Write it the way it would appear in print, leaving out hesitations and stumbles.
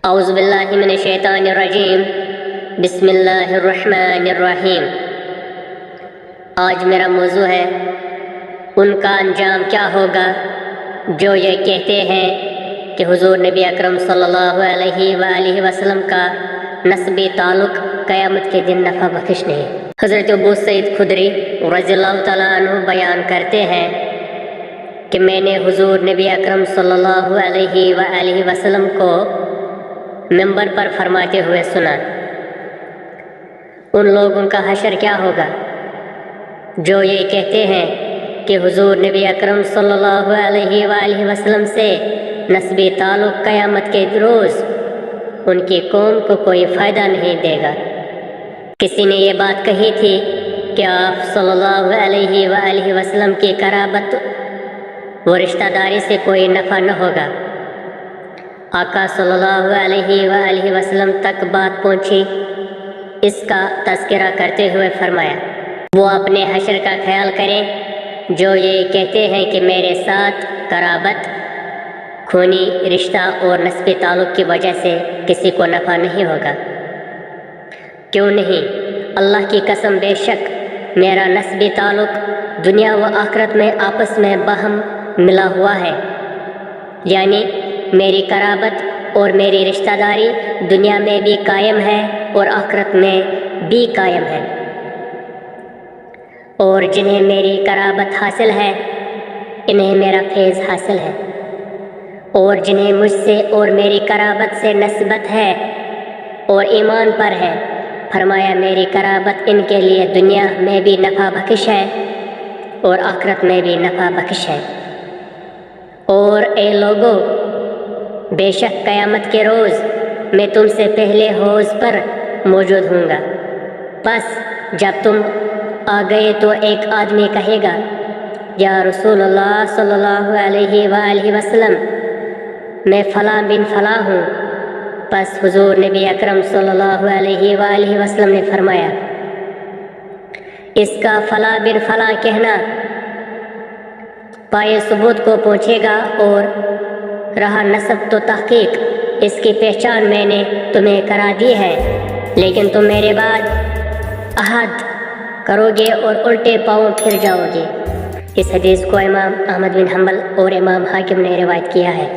اعوذ باللہ من الشیطان الرجیم بسم اللہ الرحمن الرحیم۔ آج میرا موضوع ہے ان کا انجام کیا ہوگا جو یہ کہتے ہیں کہ حضور نبی اکرم صلی اللہ علیہ وآلہ وسلم کا نسبی تعلق قیامت کے دن نفع بخش نہیں۔ حضرت ابو سعید خدری رضی اللہ تعالیٰ عنہ بیان کرتے ہیں کہ میں نے حضور نبی اکرم صلی اللہ علیہ وآلہ وسلم کو ممبر پر فرماتے ہوئے سنا، ان لوگوں کا حشر کیا ہوگا جو یہ کہتے ہیں کہ حضور نبی اکرم صلی اللہ علیہ وآلہ وسلم سے نسبی تعلق قیامت کے روز ان کی قوم کو کوئی فائدہ نہیں دے گا۔ کسی نے یہ بات کہی تھی کہ آپ صلی اللہ علیہ وآلہ وسلم کی قرابت و رشتہ داری سے کوئی نفع نہ ہوگا۔ آقا صلی اللہ علیہ وآلہ وسلم تک بات پہنچی، اس کا تذکرہ کرتے ہوئے فرمایا، وہ اپنے حشر کا خیال کریں جو یہ کہتے ہیں کہ میرے ساتھ قرابت، خونی رشتہ اور نسبی تعلق کی وجہ سے کسی کو نفع نہیں ہوگا۔ کیوں نہیں؟ اللہ کی قسم، بے شک میرا نسبی تعلق دنیا و آخرت میں آپس میں باہم ملا ہوا ہے، یعنی میری قرابت اور میری رشتہ داری دنیا میں بھی قائم ہے اور آخرت میں بھی قائم ہے، اور جنہیں میری قرابت حاصل ہے انہیں میرا فیض حاصل ہے، اور جنہیں مجھ سے اور میری قرابت سے نسبت ہے اور ایمان پر ہے، فرمایا میری قرابت ان کے لیے دنیا میں بھی نفع بخش ہے اور آخرت میں بھی نفع بخش ہے۔ اور اے لوگو، بے شک قیامت کے روز میں تم سے پہلے حوض پر موجود ہوں گا، بس جب تم آ گئے تو ایک آدمی کہے گا، یا رسول اللہ صلی اللہ علیہ وآلہ وسلم، میں فلاں بن فلاں ہوں۔ بس حضور نبی اکرم صلی اللہ علیہ وآلہ وسلم نے فرمایا، اس کا فلاں بن فلاں کہنا پائے ثبوت کو پہنچے گا، اور رہا نسب تو تحقیق، اس کی پہچان میں نے تمہیں کرا دی ہے، لیکن تم میرے بعد عہد کرو گے اور الٹے پاؤں پھر جاؤ گے۔ اس حدیث کو امام احمد بن حنبل اور امام حاکم نے روایت کیا ہے۔